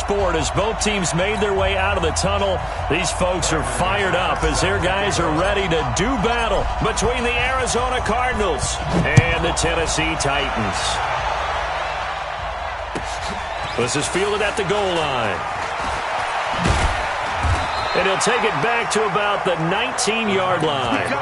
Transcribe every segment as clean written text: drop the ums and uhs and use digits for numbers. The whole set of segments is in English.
sport as both teams made their way out of the tunnel. These folks are fired up as their guys are ready to do battle between the Arizona Cardinals and the Tennessee Titans. This is fielded at the goal line. And he'll take it back to about the 19-yard line.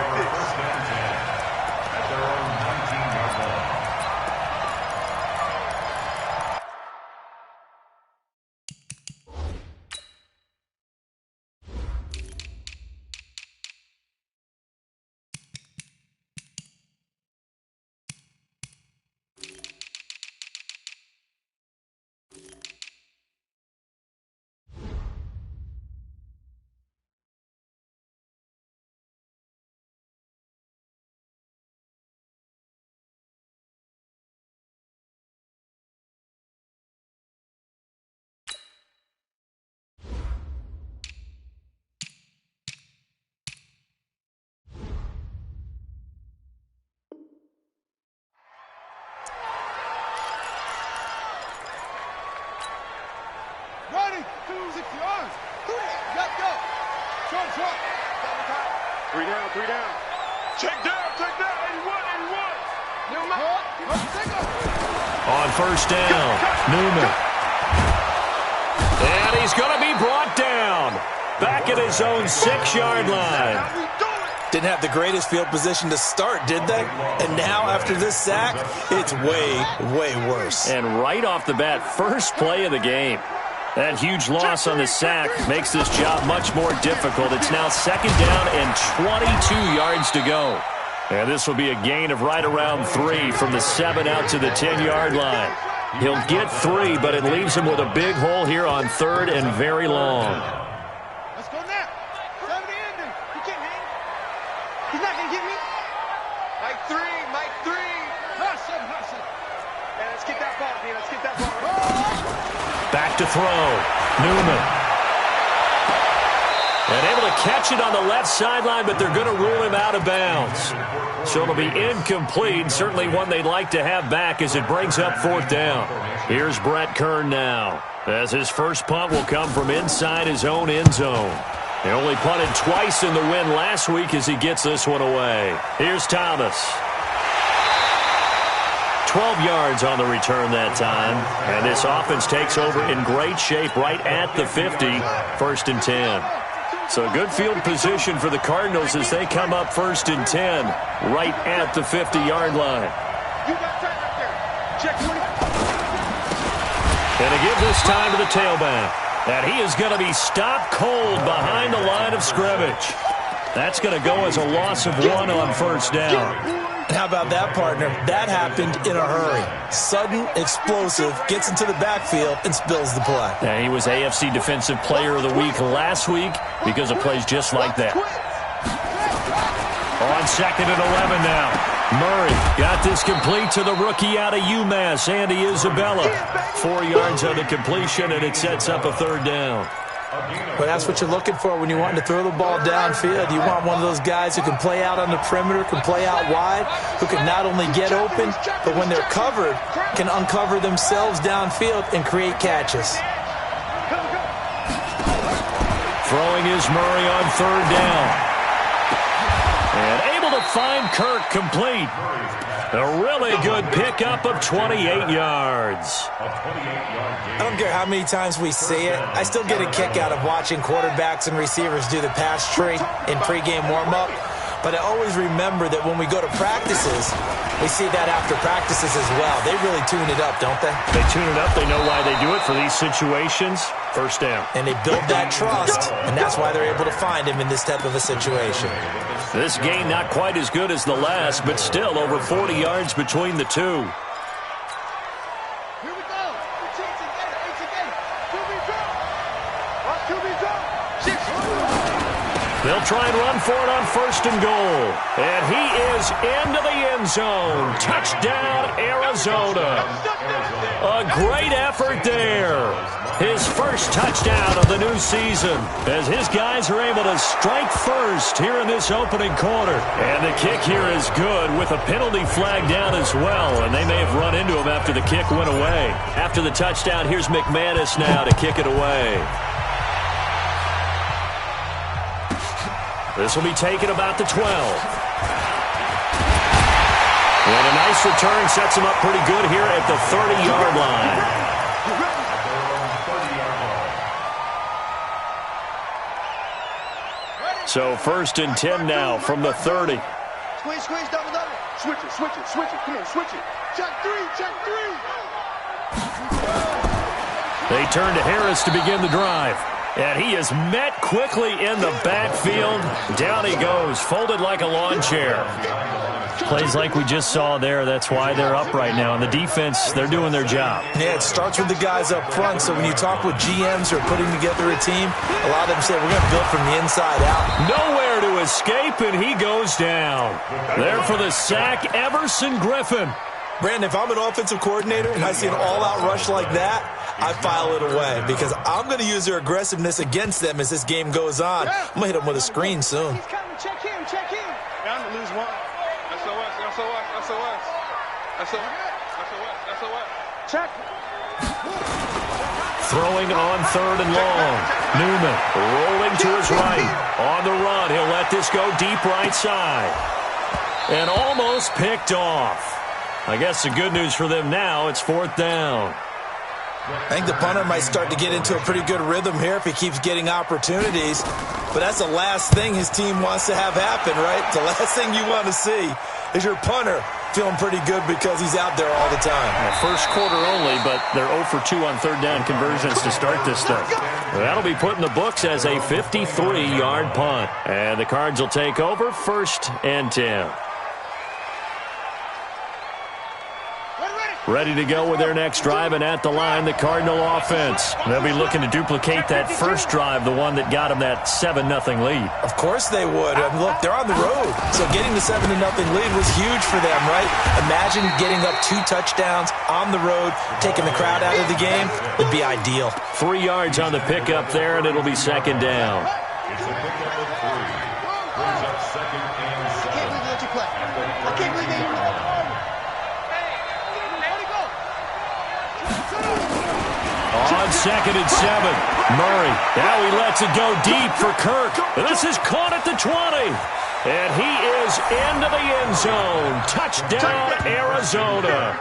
Ready, 2 6 yards. Let's go. Short. 3 down. Check down. 81. On first down, Newman. And he's going to be brought down. Back at his own 6-yard line. Didn't have the greatest field position to start, did they? And now, after this sack, it's way worse. And right off the bat, first play of the game. That huge loss on the sack makes this job much more difficult. It's now 2nd down and 22 yards to go. And this will be a gain of right around 3 from the 7 out to the 10-yard line. He'll get 3, but it leaves him with a big hole here on 3rd and very long. Let's go now. 70 ending. You can't hang. He's not going to get me. Mike 3. Hush him. Yeah, let's get that ball, man. Let's get that ball. Back to throw. Newman. And able to catch it on the left sideline, but they're going to rule him out of bounds. So it'll be incomplete, certainly one they'd like to have back as it brings up 4th down. Here's Brett Kern now, as his first punt will come from inside his own end zone. He only punted twice in the win last week as he gets this one away. Here's Thomas. 12 yards on the return that time. And this offense takes over in great shape right at the 50, 1st and 10. So good field position for the Cardinals as they come up 1st and 10 right at the 50-yard line. You got time right there. Check 20. And to give this time to the tailback. And he is going to be stopped cold behind the line of scrimmage. That's going to go as a loss of 1 on 1st down. How about that, partner? That happened in a hurry. Sudden, explosive, gets into the backfield, and spills the play. And he was AFC Defensive Player of the Week last week because of plays just like that. On 2nd and 11 now. Murray got this complete to the rookie out of UMass, Andy Isabella. 4 yards on the completion, and it sets up a 3rd down. Well, that's what you're looking for when you want to throw the ball downfield. You want one of those guys who can play out on the perimeter, can play out wide, who can not only get open, but when they're covered, can uncover themselves downfield and create catches. Throwing is Murray on 3rd down. And able to find Kirk complete. A really good pickup of 28 yards. I don't care how many times we see it. I still get a kick out of watching quarterbacks and receivers do the pass tree in pregame warm-up. But I always remember that when we go to practices, we see that after practices as well. They really tune it up, don't they? They tune it up. They know why they do it for these situations. 1st down. And they build that trust, and that's why they're able to find him in this type of a situation. This game not quite as good as the last, but still over 40 yards between the two. Here we go. 18 together. 2B drop. 6. They'll try and run for it on 1st and goal. And he is into the end zone. Touchdown, Arizona. A great effort there. his first touchdown of the new season, as his guys are able to strike first here in this opening quarter. And the kick here is good with a penalty flag down as well, and they may have run into him after the kick went away. After the touchdown, here's McManus now to kick it away. This will be taken about the 12. And a nice return sets him up pretty good here at the 30-yard line. So 1st and 10 now from the 30. Squeeze, squeeze, double, double. Switch it, switch it, switch it. Come on, switch it. Check three, check three. They turn to Harris to begin the drive. And he is met quickly in the backfield. Down he goes, folded like a lawn chair. Plays like we just saw there. That's why they're up right now. And the defense, they're doing their job. Yeah, it starts with the guys up front. So when you talk with GMs who are putting together a team, a lot of them say, we're going to build from the inside out. Nowhere to escape, and he goes down. There for the sack, Everson Griffin. Brandon, if I'm an offensive coordinator and I see an all-out rush like that, I file it away because I'm going to use their aggressiveness against them as this game goes on. I'm going to hit them with a screen soon. He's coming. Check him, check him. Down to lose one. SOS, SOS, SOS. SOS, SOS. Check. Throwing on 3rd and long. Newman rolling to his right. On the run, he'll let this go deep right side. And almost picked off. I guess the good news for them now, it's 4th down. I think the punter might start to get into a pretty good rhythm here if he keeps getting opportunities. But that's the last thing his team wants to have happen, right? The last thing you want to see is your punter feeling pretty good because he's out there all the time. First quarter only, but they're 0 for 2 on 3rd down conversions to start this thing. That'll be put in the books as a 53-yard punt. And the Cards will take over 1st and 10. Ready to go with their next drive, and at the line, the Cardinal offense. They'll be looking to duplicate that first drive, the one that got them that 7-0 lead. Of course they would. Look, they're on the road, so getting the 7-0 lead was huge for them, right? Imagine getting up 2 touchdowns on the road, taking the crowd out of the game. Would be ideal. 3 yards on the pickup there, and it'll be 2nd down. I can't believe they let you play. I can't believe they On 2nd and 7, Murray. Now he lets it go deep for Kirk. This is caught at the 20. And he is into the end zone. Touchdown, Arizona.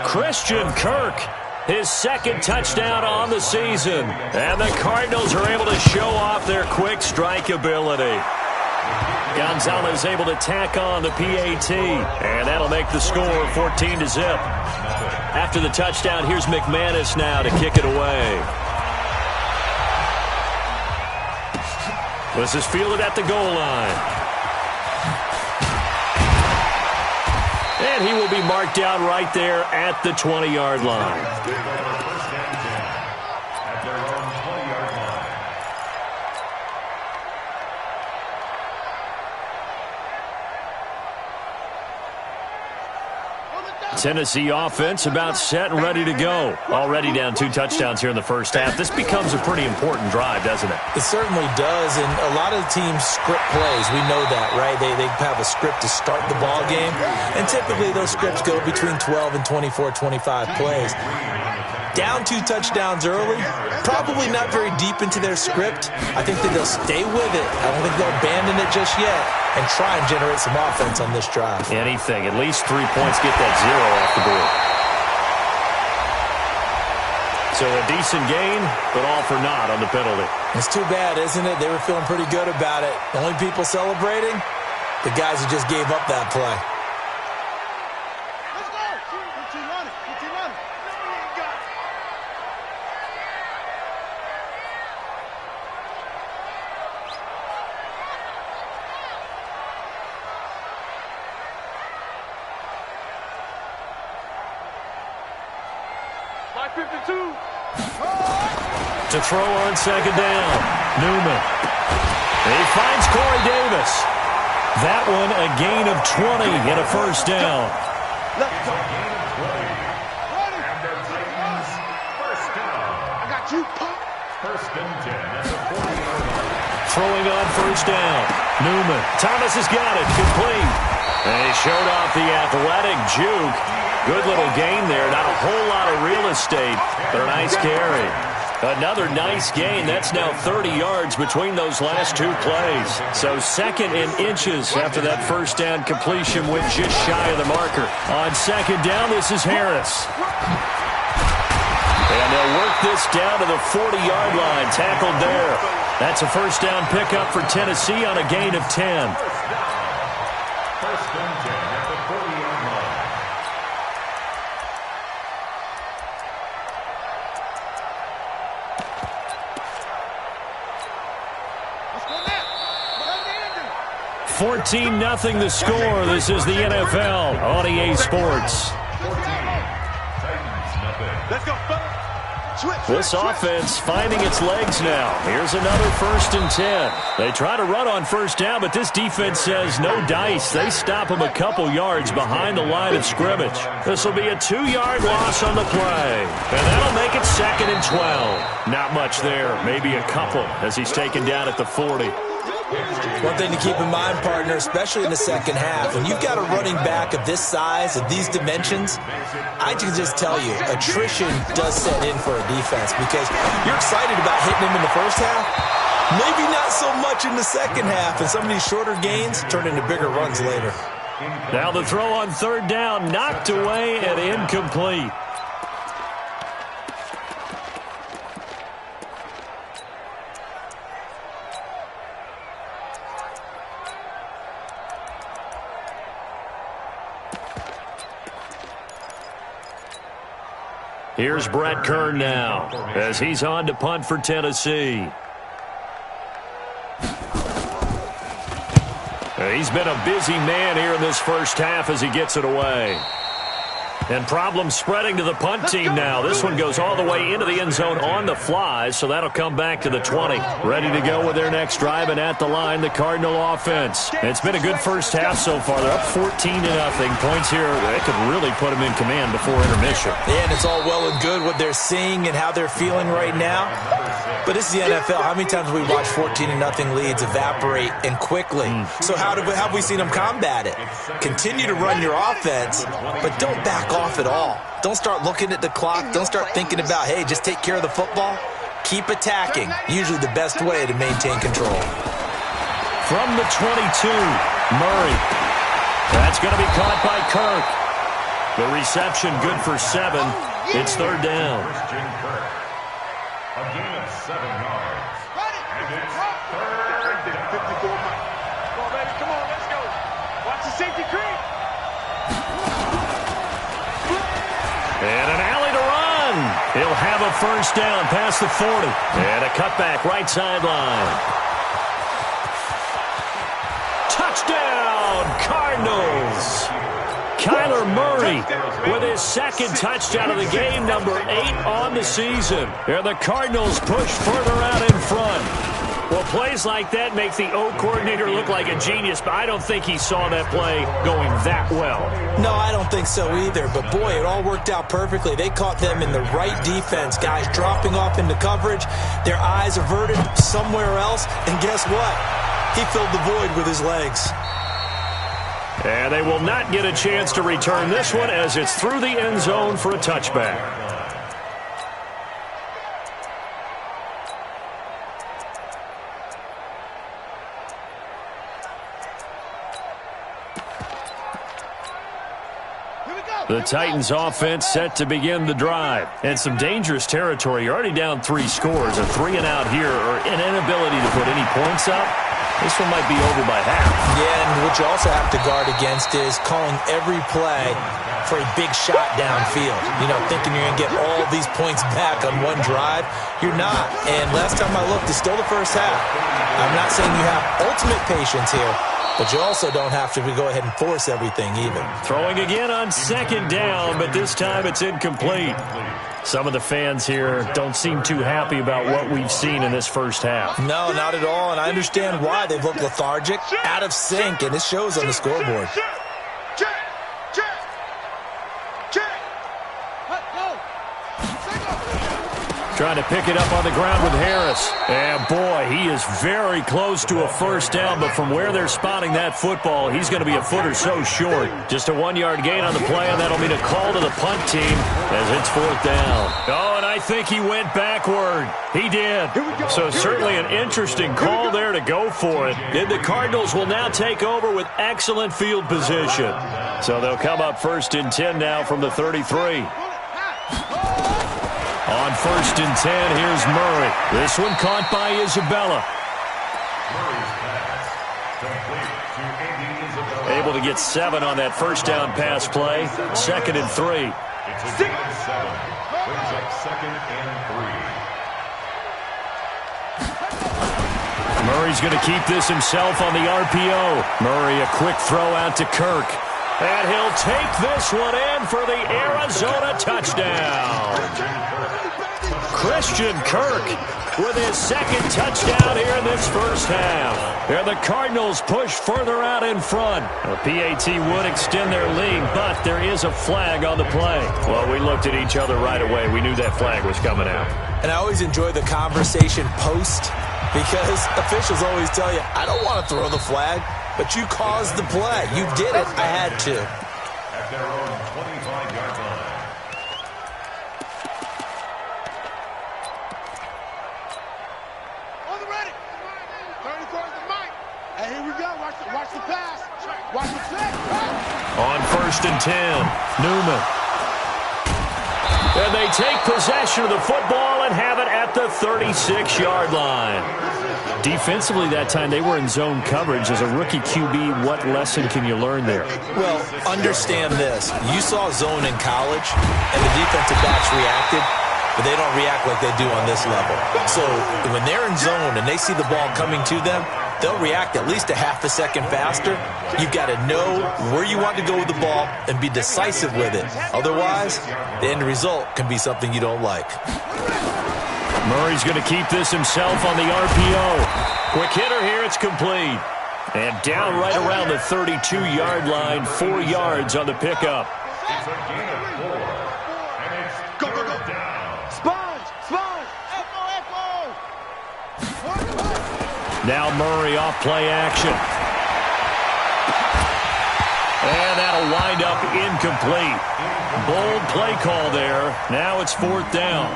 Christian Kirk, his 2nd touchdown on the season. And the Cardinals are able to show off their quick strike ability. Gonzalez able to tack on the PAT. And that'll make the score 14-0. After the touchdown, here's McManus now to kick it away. This is fielded at the goal line. And he will be marked down right there at the 20-yard line. Tennessee offense about set and ready to go. Already down 2 touchdowns here in the first half. This becomes a pretty important drive, doesn't it? It certainly does, and a lot of the teams script plays. We know that, right? They have a script to start the ball game, and typically those scripts go between 12 and 24, 25 plays. Down 2 touchdowns early, probably not very deep into their script. I think that they'll stay with it. I don't think they'll abandon it just yet and try and generate some offense on this drive. Anything. At least 3 points, get that 0 off the board. So a decent gain, but all for naught on the penalty. It's too bad, isn't it? They were feeling pretty good about it. The only people celebrating, the guys who just gave up that play. Let's go. Get you running. Get you running. To throw on 2nd down. Newman. He finds Corey Davis. That one a gain of 20 and a 1st down. I got First and 10 at the 40-yard line. Throwing on first down. Newman. Thomas has got it. Complete. And he showed off the athletic juke. Good little gain there. Not a whole lot of real estate, but a nice carry. Another nice gain. That's now 30 yards between those last two plays. So second in inches after that first down completion went just shy of the marker. On second down, this is Harris. And they'll work this down to the 40-yard line. Tackled there. That's a first down pickup for Tennessee on a gain of 10. First and 10 at the 40-yard line. Let's go now. 14-0 the score. This is the NFL on EA Sports. 14. Titans, nothing. Let's go, fella. This offense finding its legs now. Here's another first and 10. They try to run on first down, but this defense says no dice. They stop them a couple yards behind the line of scrimmage. This will be a 2-yard loss on the play. And that'll make it second and 12. Not much there. Maybe a couple as he's taken down at the 40. One thing to keep in mind, partner, especially in the second half, when you've got a running back of this size, of these dimensions, I can just tell you, attrition does set in for a defense because you're excited about hitting him in the first half, maybe not so much in the second half, and some of these shorter gains turn into bigger runs later. Now the throw on third down, knocked away and incomplete. Here's Brett Kern now as he's on to punt for Tennessee. He's been a busy man here in this first half as he gets it away. And problems spreading to the punt team now. This one goes all the way into the end zone on the fly, so that'll come back to the 20. Ready to go with their next drive, and at the line, the Cardinal offense. It's been a good first half so far. They're up 14-0. Points here, they could really put them in command before intermission. Yeah, and it's all well and good what they're seeing and how they're feeling right now. But this is the NFL. How many times have we watched 14-0 leads evaporate and quickly? So how have we seen them combat it? Continue to run your offense, but don't back off at all. Don't start looking at the clock. Don't start thinking about, hey, just take care of the football. Keep attacking. Usually the best way to maintain control. From the 22, Murray. That's going to be caught by Kirk. The reception good for 7. It's third down. A gain of 7 yards. And it's third down. 54 miles. Come on, baby. Come on. Let's go. Watch the safety creep. And an alley to run. He'll have a first down past the 40. And a cutback right sideline. Touchdown, Cardinals. Kyler Murray with his second touchdown of the game, number 8 on the season. And the Cardinals push further out in front. Well, plays like that make the O coordinator look like a genius, but I don't think he saw that play going that well. No, I don't think so either. But, boy, it all worked out perfectly. They caught them in the right defense. Guys dropping off into coverage, their eyes averted somewhere else. And guess what? He filled the void with his legs. And they will not get a chance to return this one as it's through the end zone for a touchback. The Titans offense set to begin the drive. And some dangerous territory. You're already down 3 scores. A 3-and-out here or an inability to put any points up. This one might be over by half. Yeah, and what you also have to guard against is calling every play for a big shot downfield. You know, thinking you're going to get all these points back on one drive. You're not. And last time I looked, it's still the first half. I'm not saying you have ultimate patience here, but you also don't have to go ahead and force everything either. Throwing again on second down, but this time it's incomplete. Some of the fans here don't seem too happy about what we've seen in this first half. No, not at all, and I understand why. They've looked lethargic, out of sync, and it shows on the scoreboard. Trying to pick it up on the ground with Harris. And, boy, he is very close to a first down, but from where they're spotting that football, he's going to be a foot or so short. Just a 1-yard gain on the play, and that'll mean a call to the punt team as it's fourth down. Oh, and I think he went backward. He did. So certainly an interesting call there to go for it. And the Cardinals will now take over with excellent field position. So they'll come up 1st and 10 now from the 33. On 1st and 10, here's Murray. This one caught by Isabella. Able to get 7 on that first down pass play. 2nd and 3. It's a gain of 7. Brings up 2nd and 3. Murray's going to keep this himself on the RPO. Murray, a quick throw out to Kirk. And he'll take this one in for the Arizona touchdown. Christian Kirk with his 2nd touchdown here in this first half. And the Cardinals push further out in front. The PAT would extend their lead, but there is a flag on the play. Well, we looked at each other right away. We knew that flag was coming out. And I always enjoy the conversation post because officials always tell you, I don't want to throw the flag, but you caused the play. You did it. I had to. At their own 25-yard line. On the ready. 34's the mic. Hey, here we go. Watch the pass. Watch the play. On 1st and 10, Newman. And they take possession of the football and have it at the 36-yard line. Defensively that time, they were in zone coverage. As a rookie QB, what lesson can you learn there? Well, understand this. You saw zone in college, and the defensive backs reacted, but they don't react like they do on this level. So when they're in zone and they see the ball coming to them, they'll react at least a half a second faster. You've got to know where you want to go with the ball and be decisive with it. Otherwise, the end result can be something you don't like. Murray's going to keep this himself on the RPO. Quick hitter here, it's complete. And down right around the 32-yard line, 4 yards on the pickup. It's a gain of 4. And it's third down. Sponge. Now Murray off play action. And that'll wind up incomplete. Bold play call there. Now it's 4th down.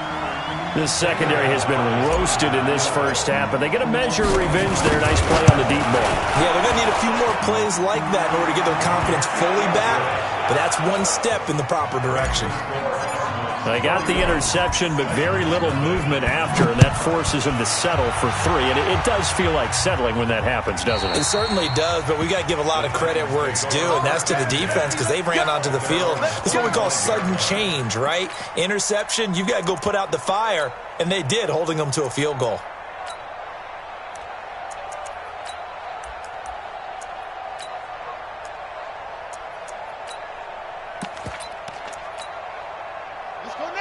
This secondary has been roasted in this first half, but they get a measure of revenge there. Nice play on the deep ball. Yeah, they're going to need a few more plays like that in order to get their confidence fully back, but that's one step in the proper direction. They got the interception, but very little movement after, and that forces them to settle for 3. And it does feel like settling when that happens, doesn't it? It certainly does, but we got to give a lot of credit where it's due, and that's to the defense because they ran onto the field. This is what we call sudden change, right? Interception, you've got to go put out the fire, and they did, holding them to a field goal.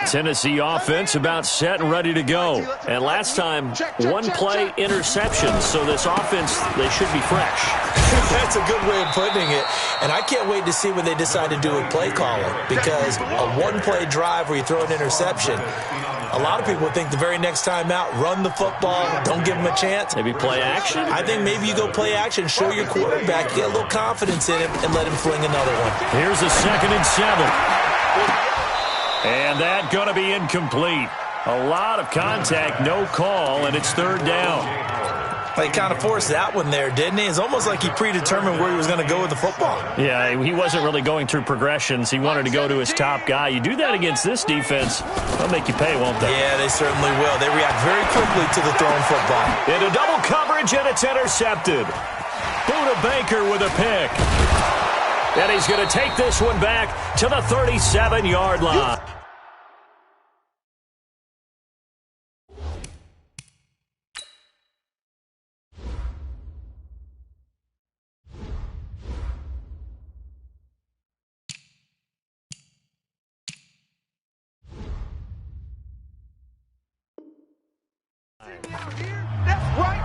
Tennessee offense about set and ready to go. And last time, 1 play interception. So this offense, they should be fresh. That's a good way of putting it. And I can't wait to see what they decide to do with play calling. Because a 1-play drive where you throw an interception, a lot of people think the very next time out, run the football, don't give them a chance. Maybe play action? I think maybe you go play action, show your quarterback, get a little confidence in him, and let him fling another one. Here's a 2nd and 7. And that going to be incomplete. A lot of contact, no call, and it's 3rd down. He kind of forced that one there, didn't he? It's almost like he predetermined where he was going to go with the football. Yeah, he wasn't really going through progressions. He wanted to go to his top guy. You do that against this defense, they'll make you pay, won't they? Yeah, they certainly will. They react very quickly to the thrown football. Into double coverage, and it's intercepted. Buda Baker with a pick. And he's going to take this one back to the 37-yard line. That's right.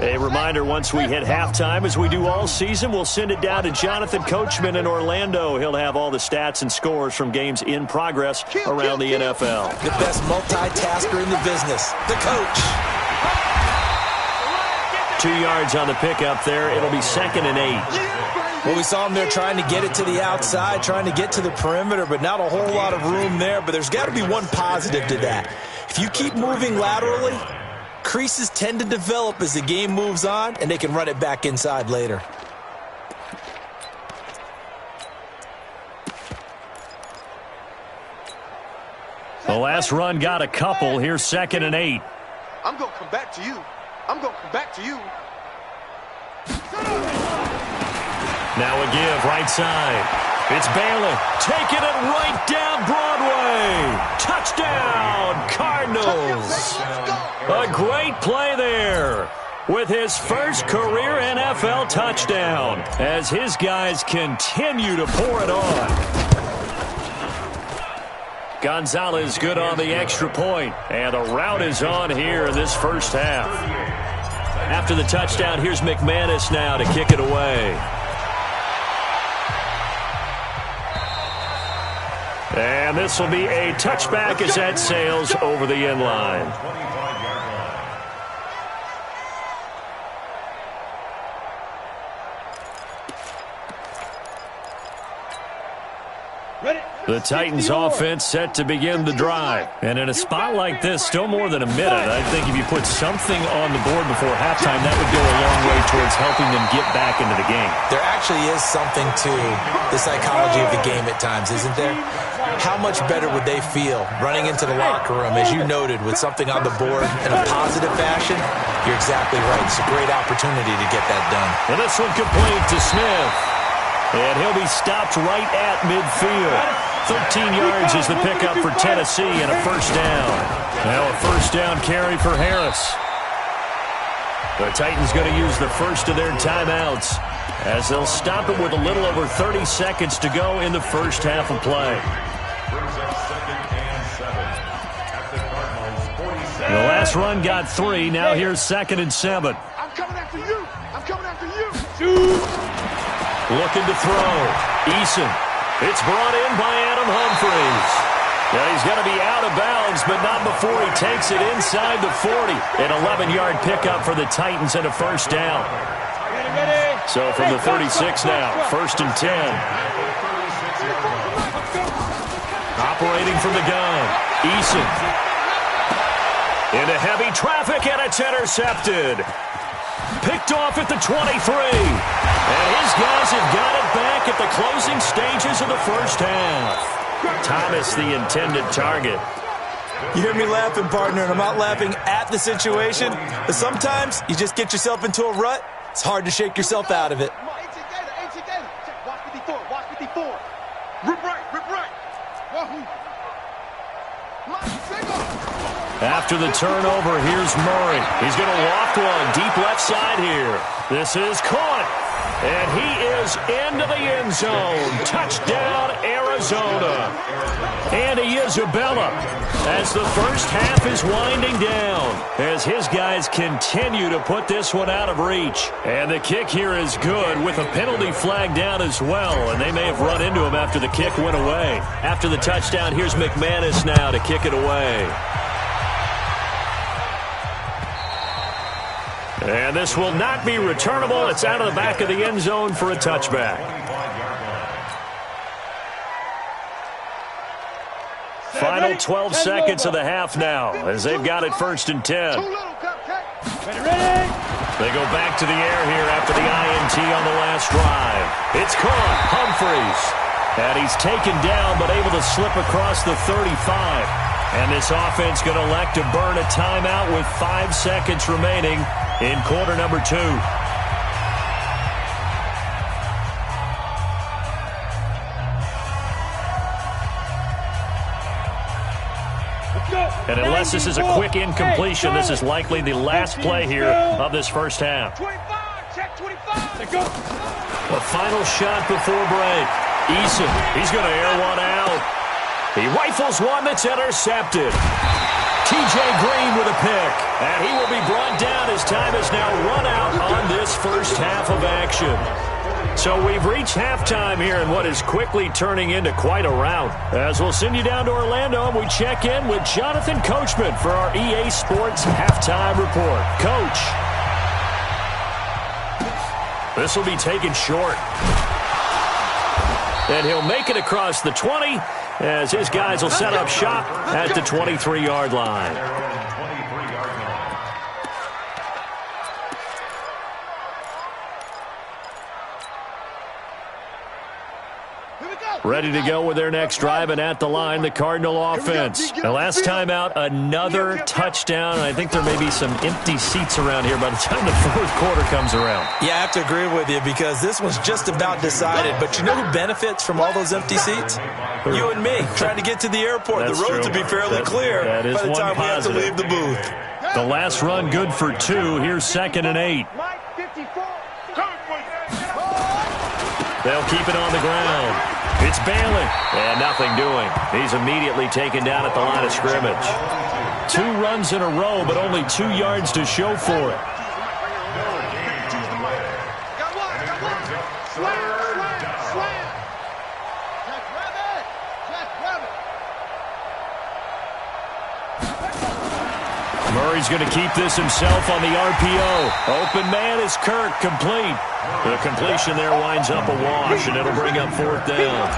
A reminder, once we hit halftime, as we do all season, we'll send it down to Jonathan Coachman in Orlando. He'll have all the stats and scores from games in progress around the NFL. The best multitasker in the business, the coach. 2 yards on the pickup there. It'll be 2nd and 8. Well, we saw him there trying to get it to the outside, trying to get to the perimeter, but not a whole lot of room there. But there's got to be one positive to that. If you keep moving laterally, creases tend to develop as the game moves on, and they can run it back inside later. The last run got a couple. Here's 2nd and 8. I'm going to come back to you. I'm going to come back to you. Now a give, right side. It's Balin taking it right down Broadway. Touchdown, Cardinals. A great play there with his first career NFL touchdown as his guys continue to pour it on. Gonzalez good on the extra point, and a rout is on here in this first half. After the touchdown, here's McManus now to kick it away. And this will be a touchback as that sails over the end line. The Titans offense set to begin the drive. And in a spot like this, still more than a minute, I think if you put something on the board before halftime, that would go a long way towards helping them get back into the game. There actually is something to the psychology of the game at times, isn't there? How much better would they feel running into the locker room, as you noted, with something on the board in a positive fashion? You're exactly right. It's a great opportunity to get that done. And this one complete to Smith. And he'll be stopped right at midfield. 13 yards is the pickup for Tennessee and a first down. Now a first down carry for Harris. The Titans going to use the first of their timeouts as they'll stop it with a little over 30 seconds to go in the first half of play. The last run got 3. Now here's 2nd and 7. I'm coming after you. I'm coming after you. Looking to throw. Eason. It's brought in by Adam Humphries. Now he's going to be out of bounds, but not before he takes it inside the 40. An 11-yard pickup for the Titans and a first down. So from the 36 now, 1st and 10. Operating from the gun. Eason. Into heavy traffic, and it's intercepted. Picked off at the 23. And his guys have got it back at the closing stages of the first half. Thomas, the intended target. You hear me laughing, partner, and I'm not laughing at the situation. But sometimes you just get yourself into a rut. It's hard to shake yourself out of it. Watch 54. Watch 54. Rip right. Wahoo. After the turnover, here's Murray. He's going to loft one deep left side here. This is caught. And he is into the end zone. Touchdown, Arizona. Andy Isabella as the first half is winding down as his guys continue to put this one out of reach. And the kick here is good with a penalty flag down as well. And they may have run into him after the kick went away. After the touchdown, here's McManus now to kick it away. And this will not be returnable. It's out of the back of the end zone for a touchback. Final 12 seconds of the half now as they've got it 1st and 10. They go back to the air here after the INT on the last drive. It's caught. Humphries. And he's taken down but able to slip across the 35. And this offense going to elect to burn a timeout with 5 seconds remaining in quarter number 2. And unless this is a quick incompletion, this is likely the last play here of this first half. 25, check 25. Go. The final shot before break. Eason, he's going to air one out. He rifles one that's intercepted. T.J. Green with a pick. And he will be brought down as time has now run out on this first half of action. So we've reached halftime here in what is quickly turning into quite a rout. As we'll send you down to Orlando, and we check in with Jonathan Coachman for our EA Sports Halftime Report. Coach. This will be taken short. And he'll make it across the 20 as his guys will set up shop at the 23-yard line. Ready to go with their next drive, and at the line, the Cardinal offense. The last time out, another touchdown, and I think there may be some empty seats around here by the time the fourth quarter comes around. Yeah, I have to agree with you because this one's just about decided. But you know who benefits from all those empty seats? You and me, trying to get to the airport. That's the roads true. will be fairly clear that is by the time we have to leave the booth. The last run good for 2. Here's 2nd and 8. They'll keep it on the ground. It's Bailey, and nothing doing. He's immediately taken down at the line of scrimmage. 2 runs in a row, but only 2 yards to show for it. Murray's going to keep this himself on the RPO. Open man is Kirk, complete. The completion there winds up a wash, and it'll bring up 4th down.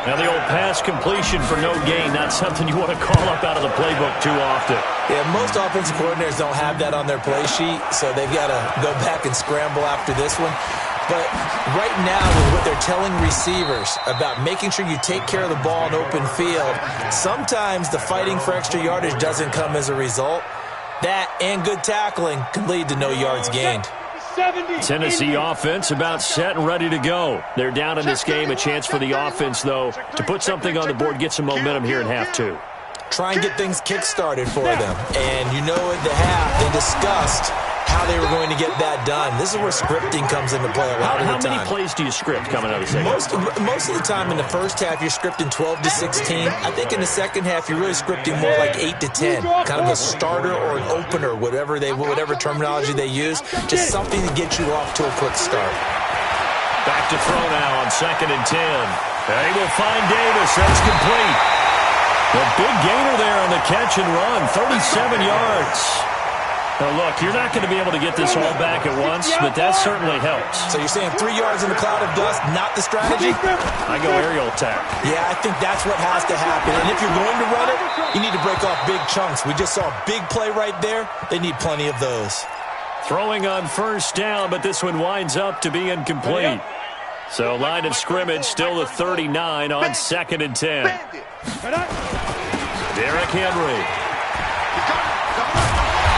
Now the old pass completion for no gain, not something you want to call up out of the playbook too often. Yeah, most offensive coordinators don't have that on their play sheet, so they've got to go back and scramble after this one. But right now, with what they're telling receivers about making sure you take care of the ball in open field, sometimes the fighting for extra yardage doesn't come as a result. That and good tackling can lead to no yards gained. Tennessee offense about set and ready to go. They're down in this game. A chance for the offense, though, to put something on the board, get some momentum here in half 2. Try and get things kick-started for them. And you know at the half, they discussed how they were going to get that done. This is where scripting comes into play a lot of the time. How many plays do you script coming out of the second? Most of the time in the first half, you're scripting 12 to 16. I think in the second half, you're really scripting more like 8 to 10. Kind of a starter or an opener, whatever terminology they use. Just something to get you off to a quick start. Back to throw now on 2nd and 10. They will find Davis. That's complete. The big gainer there on the catch and run, 37 yards. Now, look, you're not going to be able to get this all back at once, but that certainly helps. So you're saying 3 yards in a cloud of dust, not the strategy? I go aerial attack. Yeah, I think that's what has to happen. And if you're going to run it, you need to break off big chunks. We just saw a big play right there. They need plenty of those. Throwing on 1st down, but this one winds up to be incomplete. So line of scrimmage still the 39 on 2nd and 10. Derrick Henry.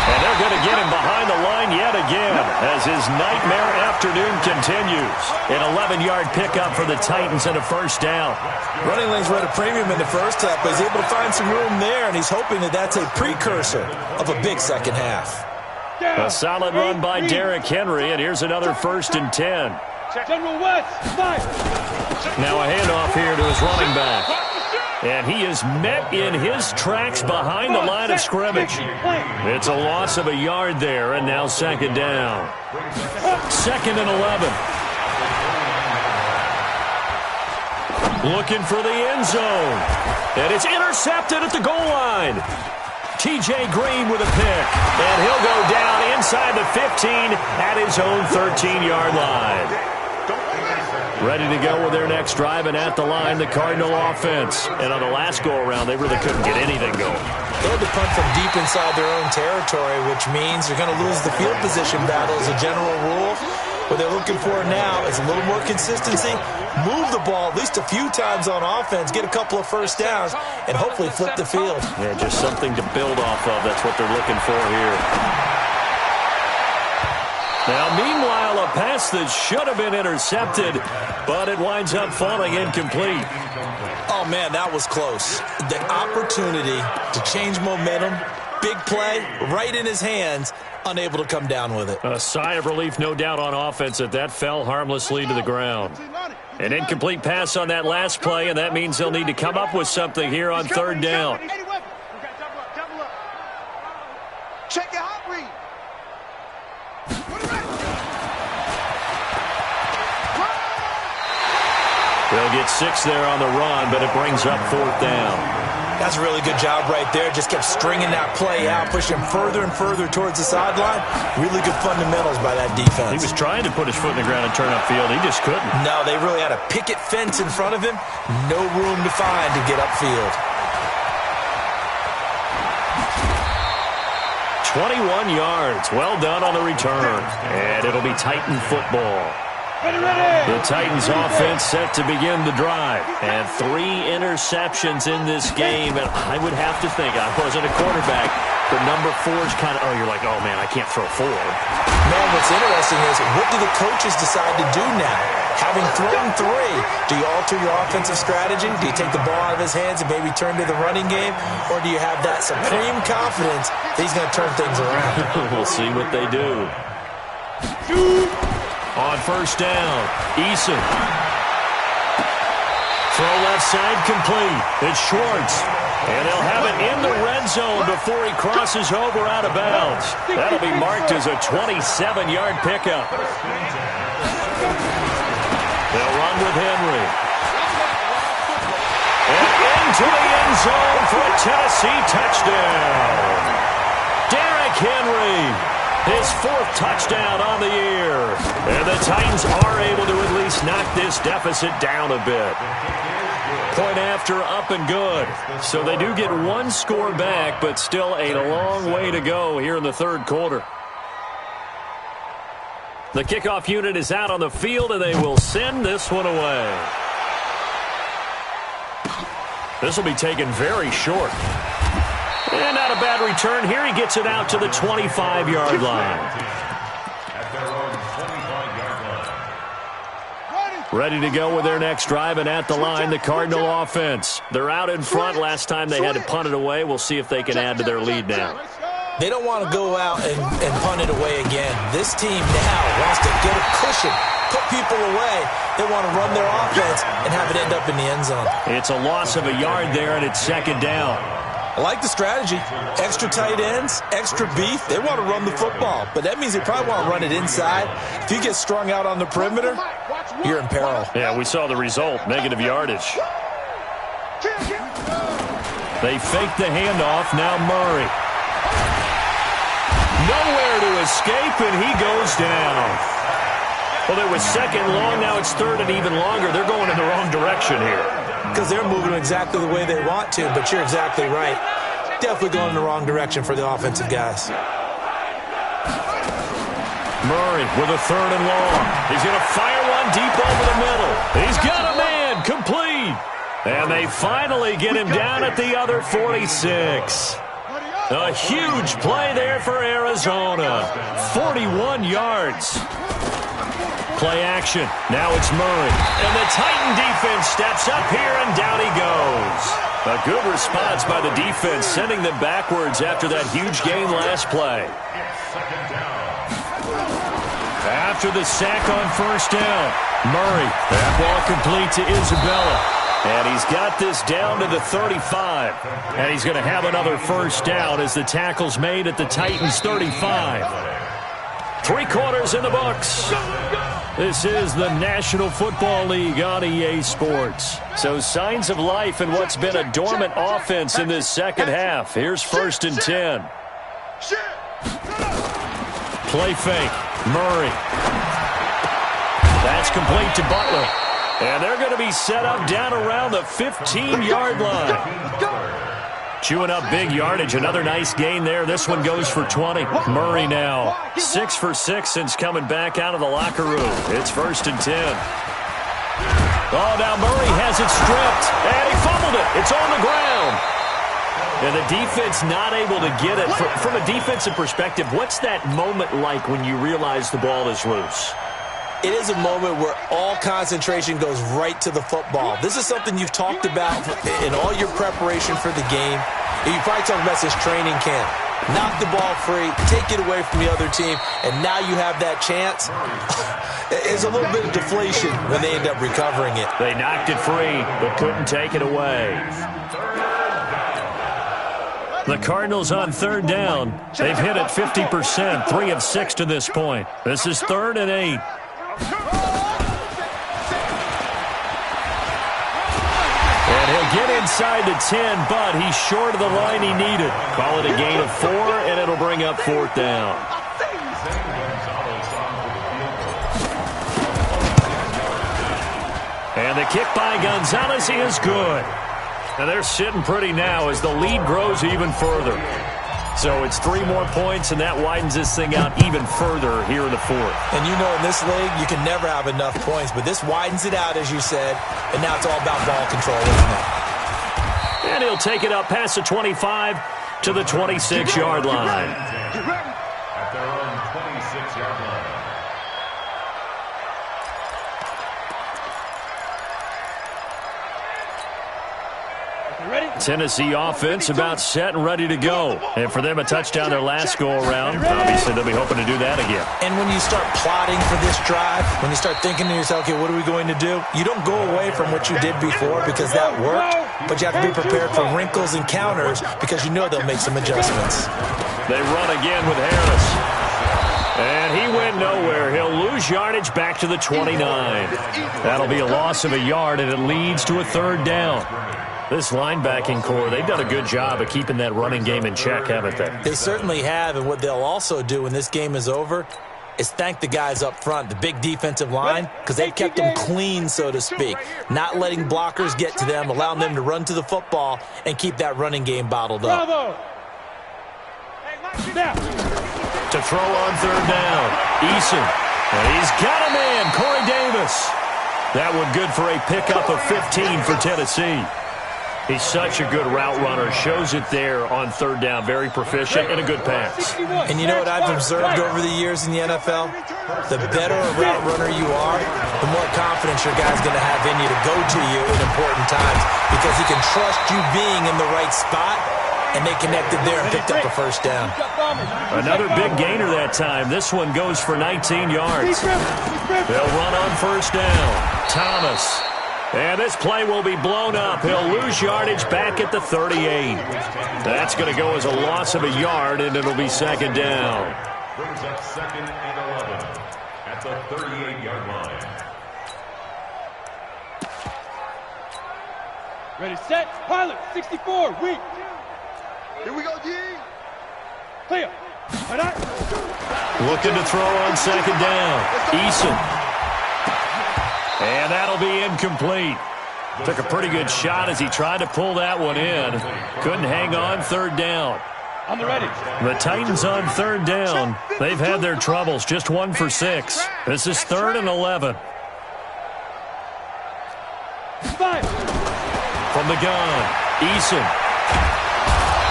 And they're going to get him behind the line yet again as his nightmare afternoon continues. An 11-yard pickup for the Titans and a 1st down. Running lanes were at a premium in the first half, but he's able to find some room there, and he's hoping that that's a precursor of a big second half. A solid run by Derrick Henry, and here's another 1st and 10. Now a handoff here to his running back. And he is met in his tracks behind the line of scrimmage. It's a loss of a yard there, and now 2nd down. 2nd and 11. Looking for the end zone. And it's intercepted at the goal line. T.J. Green with a pick. And he'll go down inside the 15 at his own 13-yard line. Ready to go with their next drive, and at the line, the Cardinal offense. And on the last go-around, they really couldn't get anything going. They had to punt from deep inside their own territory, which means they're going to lose the field position battle as a general rule. What they're looking for now is a little more consistency, move the ball at least a few times on offense, get a couple of 1st downs, and hopefully flip the field. Yeah, just something to build off of. That's what they're looking for here. Now, meanwhile, a pass that should have been intercepted, but it winds up falling incomplete. Oh, man, that was close. The opportunity to change momentum, big play, right in his hands, unable to come down with it. A sigh of relief, no doubt, on offense that fell harmlessly to the ground. An incomplete pass on that last play, and that means they'll need to come up with something here on 3rd down. get 6 there on the run, but it brings up 4th down. That's a really good job right there. Just kept stringing that play out, pushing him further and further towards the sideline. Really good fundamentals by that defense. He was trying to put his foot in the ground and turn upfield. He just couldn't. No, they really had a picket fence in front of him. No room to find to get upfield. 21 yards. Well done on the return. And it'll be Titan football. The Titans offense set to begin the drive. And 3 interceptions in this game. And I would have to think, I wasn't a quarterback, but number 4 is kind of, you're like, oh, man, I can't throw 4. Man, what's interesting is, what do the coaches decide to do now? Having thrown 3, do you alter your offensive strategy? Do you take the ball out of his hands and maybe turn to the running game? Or do you have that supreme confidence that he's going to turn things around? We'll see what they do. On first down, Eason. Throw left side complete. It's Schwartz. And they'll have it in the red zone before he crosses over out of bounds. That'll be marked as a 27-yard pickup. They'll run with Henry. And into the end zone for a Tennessee touchdown. Derrick Henry. His 4th touchdown on the year. And the Titans are able to at least knock this deficit down a bit. Point after, up and good. So they do get 1 score back, but still a long way to go here in the 3rd quarter. The kickoff unit is out on the field, and they will send this one away. This will be taken very short. And not a bad return here. He gets it out to the 25-yard line. At their own 25-yard line. Ready to go with their next drive, and at the line, the Cardinal offense. They're out in front. Last time they had to punt it away. We'll see if they can add to their lead now. They don't want to go out and punt it away again. This team now wants to get a cushion, put people away. They want to run their offense and have it end up in the end zone. It's a loss of a yard there, and it's 2nd down. I like the strategy. Extra tight ends, extra beef. They want to run the football, but that means they probably want to run it inside. If you get strung out on the perimeter, you're in peril. Yeah, we saw the result, negative yardage. They fake the handoff. Now Murray. Nowhere to escape, and he goes down. Well, it was 2nd long. Now it's 3rd and even longer. They're going in the wrong direction here. Because they're moving exactly the way they want to, but you're exactly right. Definitely going in the wrong direction for the offensive guys. Murray with a 3rd and long. He's going to fire one deep over the middle. He's got a man, complete. And they finally get him down at the other 46. A huge play there for Arizona. 41 yards. Play action. Now it's Murray. And the Titan defense steps up here, and down he goes. A good response by the defense, sending them backwards after that huge gain last play. After the sack on first down, Murray. That ball complete to Isabella. And he's got this down to the 35. And he's going to have another first down as the tackle's made at the Titans' 35. 3 quarters in the books. This is the National Football League on EA Sports. So signs of life in what's been a dormant offense in this second half. Here's 1st and 10. Play fake. Murray. That's complete to Butler. And they're going to be set up down around the 15-yard line. Chewing up big yardage. Another nice gain there. This one goes for 20. Murray now 6 for 6 since coming back out of the locker room. It's 1st and 10. Oh, now Murray has it stripped. And he fumbled it. It's on the ground. And the defense not able to get it. From a defensive perspective, what's that moment like when you realize the ball is loose? It is a moment where all concentration goes right to the football. This is something you've talked about in all your preparation for the game. You probably talked about since training camp. Knock the ball free, take it away from the other team, and now you have that chance. It's a little bit of deflation when they end up recovering it. They knocked it free, but couldn't take it away. The Cardinals on 3rd down. They've hit it 50%, 3 of 6 to this point. This is 3rd and 8. inside the 10, but he's short of the line he needed. Call it a gain of 4, and it'll bring up 4th down. And the kick by Gonzalez is good. And they're sitting pretty now as the lead grows even further. So it's 3 more points, and that widens this thing out even further here in the 4th. And you know in this league, you can never have enough points, but this widens it out, as you said, and now it's all about ball control, isn't it? And he'll take it up past the 25 to the 26-yard line. At their own 26-yard line. Tennessee offense about set and ready to go. And for them, a touchdown their last go-around. Obviously, they'll be hoping to do that again. And when you start plotting for this drive, when you start thinking to yourself, okay, what are we going to do? You don't go away from what you did before because that worked, but you have to be prepared for wrinkles and counters because you know they'll make some adjustments. They run again with Harris. And he went nowhere. He'll lose yardage back to the 29. That'll be a loss of a yard, and it leads to a 3rd down. This linebacking core, they've done a good job of keeping that running game in check, haven't they? They certainly have, and what they'll also do when this game is over is thank the guys up front, the big defensive line, because they've kept them clean, so to speak, not letting blockers get to them, allowing them to run to the football and keep that running game bottled up. To throw on 3rd down, Eason. And he's got a man, Corey Davis. That one good for a pickup of 15 for Tennessee. He's such a good route runner. Shows it there on 3rd down. Very proficient and a good pass. And you know what I've observed over the years in the NFL? The better a route runner you are, the more confidence your guy's going to have in you to go to you in important times because he can trust you being in the right spot, and they connected there and picked up a 1st down. Another big gainer that time. This one goes for 19 yards. They'll run on 1st down. Thomas. And this play will be blown up. He'll lose yardage back at the 38. That's going to go as a loss of a yard, and it'll be 2nd down. Brings up 2nd and 11 at the 38-yard line. Ready, set, pilot, 64, weak. Here we go, D. Clear. Looking to throw on 2nd down. Eason. And that'll be incomplete. Took a pretty good shot as he tried to pull that one in. Couldn't hang on 3rd down. On the ready. The Titans on 3rd down. They've had their troubles. Just 1 for 6. This is 3rd and 11. From the gun, Eason.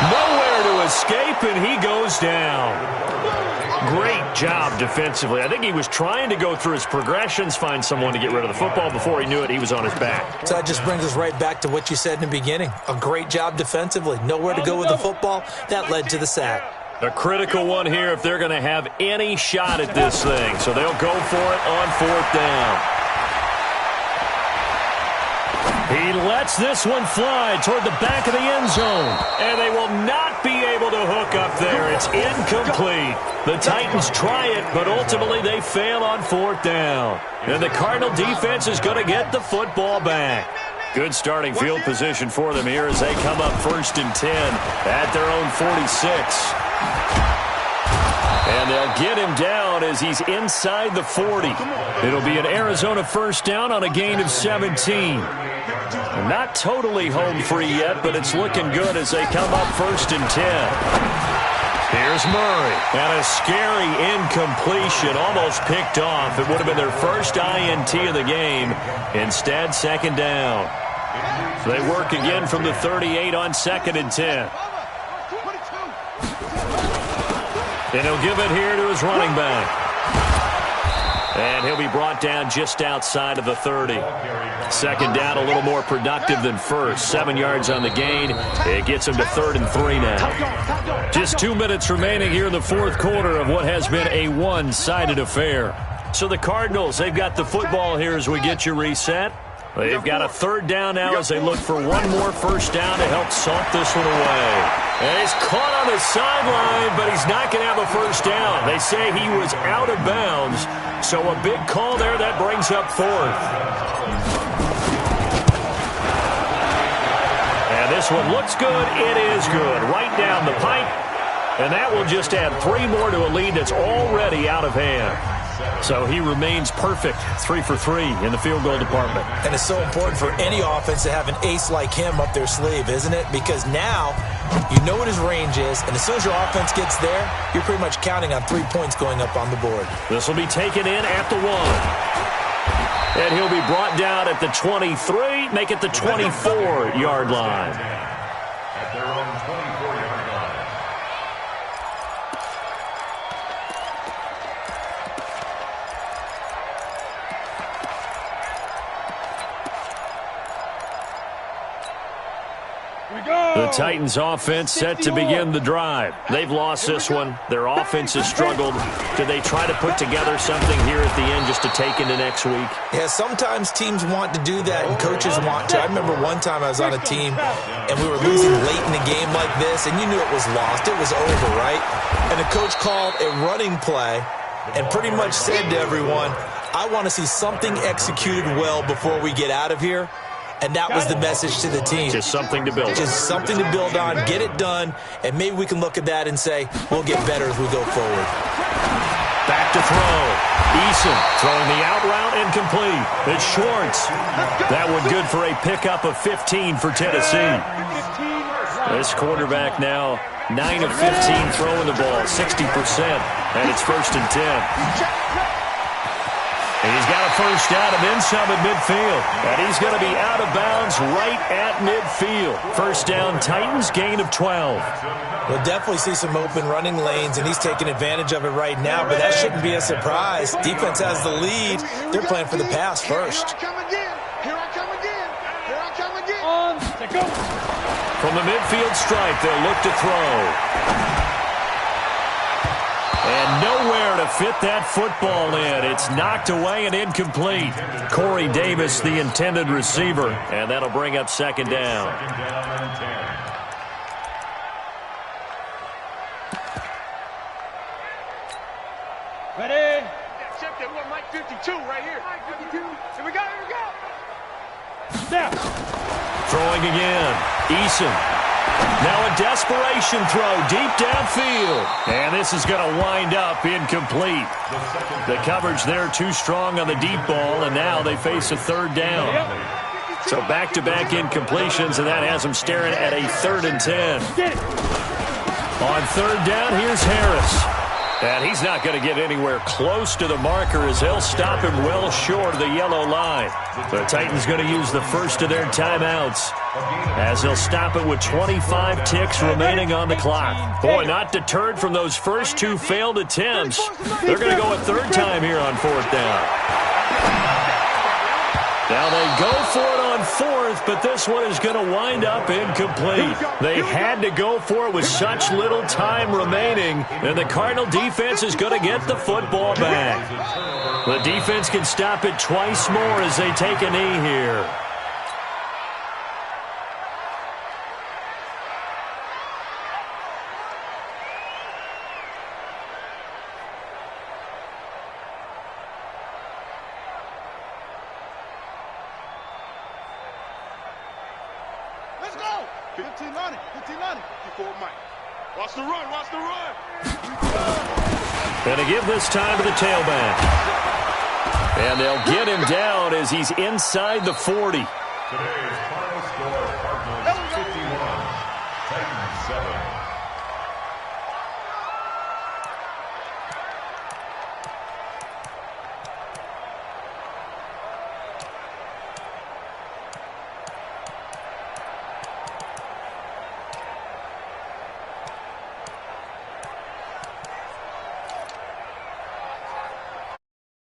Nowhere to escape, and he goes down. Great job defensively. I think he was trying to go through his progressions, find someone to get rid of the football. Before he knew it, he was on his back. So that just brings us right back to what you said in the beginning. A great job defensively. Nowhere to go with the football. That led to the sack. A critical one here if they're going to have any shot at this thing. So they'll go for it on 4th down. He lets this one fly toward the back of the end zone. And they will not be able to hook up there. It's incomplete. The Titans try it, but ultimately they fail on 4th down. And the Cardinal defense is going to get the football back. Good starting field position for them here as they come up 1st and 10 at their own 46. And they'll get him down as he's inside the 40. It'll be an Arizona 1st down on a gain of 17. Not totally home free yet, but it's looking good as they come up 1st and 10. Here's Murray. And a scary incompletion, almost picked off. It would have been their first INT of the game. Instead, 2nd down. They work again from the 38 on 2nd and 10. And he'll give it here to his running back. And he'll be brought down just outside of the 30. 2nd down, a little more productive than 1st. 7 yards on the gain. It gets him to 3rd and 3 now. Just 2 minutes remaining here in the 4th quarter of what has been a one-sided affair. So the Cardinals, they've got the football here as we get you reset. They've got a 3rd down now as they look for one more 1st down to help salt this one away. And he's caught on the sideline, but he's not going to have a 1st down. They say he was out of bounds, so a big call there that brings up 4th. this one looks good. It is good. Right down the pipe. And that will just add 3 more to a lead that's already out of hand. So he remains perfect, 3 for 3 in the field goal department. And it's so important for any offense to have an ace like him up their sleeve, isn't it? Because now you know what his range is, and as soon as your offense gets there, you're pretty much counting on 3 points going up on the board. This will be taken in at the 1. And he'll be brought down at the 23, make it the 24-yard line. At their own 24-yard line. The Titans offense set to begin the drive. They've lost this one. Their offense has struggled. Do they try to put together something here at the end just to take into next week? Yeah, sometimes teams want to do that and coaches want to. I remember one time I was on a team and we were losing late in the game like this, and you knew it was lost. It was over, right? And the coach called a running play and pretty much said to everyone, I want to see something executed well before we get out of here. And that was the message to the team. Just something to build on. Just something to build on, get it done, and maybe we can look at that and say, we'll get better as we go forward. Back to throw. Eason throwing the out route incomplete. It's Schwartz. That one good for a pickup of 15 for Tennessee. This quarterback now 9 of 15 throwing the ball, 60%, and it's 1st and 10. And he's got a first down and then some at midfield. And he's going to be out of bounds right at midfield. First down, Titans, gain of 12. We'll definitely see some open running lanes, and he's taking advantage of it right now, but that shouldn't be a surprise. Defense has the lead. They're playing for the pass first. Here I come again. Here I come again. Go. From the midfield stripe, they'll look to throw. And nowhere to fit that football in. It's knocked away and incomplete. Corey Davis, the intended receiver, and that'll bring up 2nd down. Ready? Check that one, Mike 52 right here. Mike 52. Here we go, here we go. Snap. Throwing again. Eason. Now a desperation throw deep downfield. And this is going to wind up incomplete. The coverage there too strong on the deep ball, and now they face a 3rd down. So back-to-back incompletions, and that has them staring at a 3rd and 10. On 3rd down, here's Harris. And he's not going to get anywhere close to the marker as they'll stop him well short of the yellow line. The Titans going to use the first of their timeouts as they'll stop it with 25 ticks remaining on the clock. Boy, not deterred from those first 2 failed attempts. They're going to go a 3rd time here on 4th down. Now they go for it on 4th, but this one is going to wind up incomplete. They had to go for it with such little time remaining, and the Cardinal defense is going to get the football back. The defense can stop it twice more as they take a knee here. Let's go. 15 on it. 15 on it. Before Mike. Watch the run. Watch the run. And to give this time to the tailback. And they'll get him down as he's inside the 40.